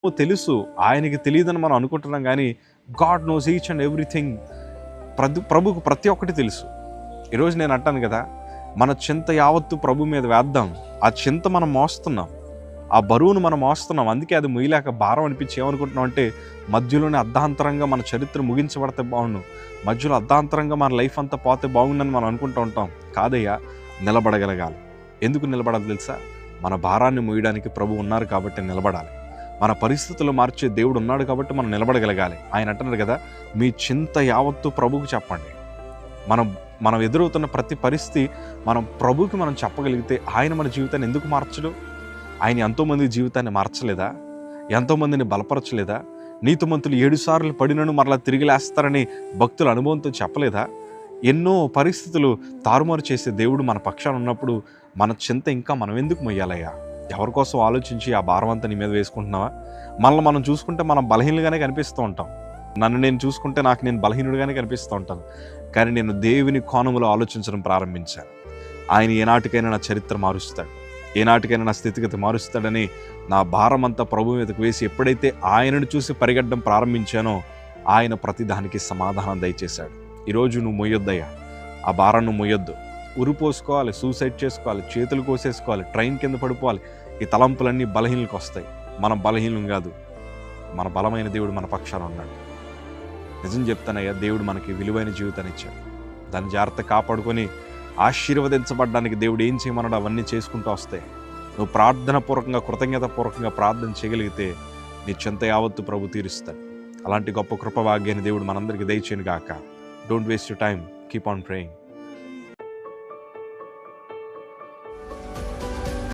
తెలుసు. ఆయనకి తెలీదని మనం అనుకుంటున్నాం గానీ, God knows each and everything. ప్రభువుకు ప్రతి ఒక్కటి తెలుసు. ఈరోజు నేను అంటాను కదా, మన చింత యావత్తు ప్రభు మీద వేద్దాం. ఆ చింత మనం మోస్తున్నాం, ఆ బరువును మనం మోస్తున్నాం. అందుకే అది మొయ్యలేక భారం అనిపించి ఏమనుకుంటున్నాం అంటే, మధ్యలోనే అర్ధాంతరంగా మన చరిత్ర ముగించబడితే బాగుండు, మధ్యలో అర్ధాంతరంగా మన లైఫ్ అంతా పోతే బాగుండని మనం అనుకుంటూ ఉంటాం. కాదయ్యా, నిలబడగలగాలి. ఎందుకు నిలబడాలి తెలుసా? మన భారాన్ని మోయడానికి ప్రభు ఉన్నారు కాబట్టి నిలబడాలి. మన పరిస్థితులు మార్చే దేవుడు ఉన్నాడు కాబట్టి మనం నిలబడగలగాలి. ఆయన అంటున్నాడు కదా, మీ చింత యావత్తు ప్రభువుకు చెప్పండి. మనం ఎదురవుతున్న ప్రతి పరిస్థితి మనం ప్రభువుకి మనం చెప్పగలిగితే ఆయన మన జీవితాన్ని ఎందుకు మార్చడు? ఆయన ఎంతోమంది జీవితాన్ని మార్చలేదా? ఎంతోమందిని బలపరచలేదా? నీతిమంతులు 7 సార్లు పడినను మరలా తిరిగి లేస్తారని భక్తుల అనుభవంతో చెప్పలేదా? ఎన్నో పరిస్థితులు తారుమారు చేసే దేవుడు మన పక్షాన ఉన్నప్పుడు మన చింత ఇంకా మనం ఎందుకు మొయ్యాలయ్యా? ఎవరి కోసం ఆలోచించి ఆ భారం అంతా నీ మీద వేసుకుంటున్నావా? మనల్ని మనం చూసుకుంటే మనం బలహీనగానే కనిపిస్తూ ఉంటాం. నన్ను నేను చూసుకుంటే నాకు నేను బలహీనుడిగానే కనిపిస్తూ ఉంటాను. కానీ నేను దేవుని కోణంలో ఆలోచించడం ప్రారంభించాను. ఆయన ఏనాటికైనా నా చరిత్ర మారుస్తాడు, ఏనాటికైనా నా స్థితిగతి మారుస్తాడని నా భారం అంతా ప్రభు మీదకు వేసి ఎప్పుడైతే ఆయనను చూసి పరిగెట్టడం ప్రారంభించానో ఆయన ప్రతిదానికి సమాధానం దయచేశాడు. ఈరోజు నువ్వు మొయ్యొద్దయ్యా, ఆ భారం నువ్వు మొయ్యొద్దు. ఉరిపోసుకోవాలి, సూసైడ్ చేసుకోవాలి, చేతులు కోసేసుకోవాలి, ట్రైన్ కింద పడిపోవాలి. ఈ తలంపులన్నీ బలహీనలకు వస్తాయి. మనం బలహీనం కాదు, మన బలమైన దేవుడు మన పక్షాన ఉన్నాడు. నిజం చెప్తానయ్యా, దేవుడు మనకి విలువైన జీవితాన్ని ఇచ్చాడు. దాన్ని జాగ్రత్త కాపాడుకొని ఆశీర్వదించబడ్డానికి దేవుడు ఏం చేయమన్నాడు అవన్నీ చేసుకుంటూ వస్తాయి. నువ్వు ప్రార్థనాపూర్వకంగా, కృతజ్ఞతాపూర్వకంగా ప్రార్థన చేయగలిగితే నీ చింత యావత్తు ప్రభు తీరుస్తాడు. అలాంటి గొప్ప కృపభాగ్యాన్ని దేవుడు మనందరికీ దయచేయను గాక. Don't waste your time, keep on praying.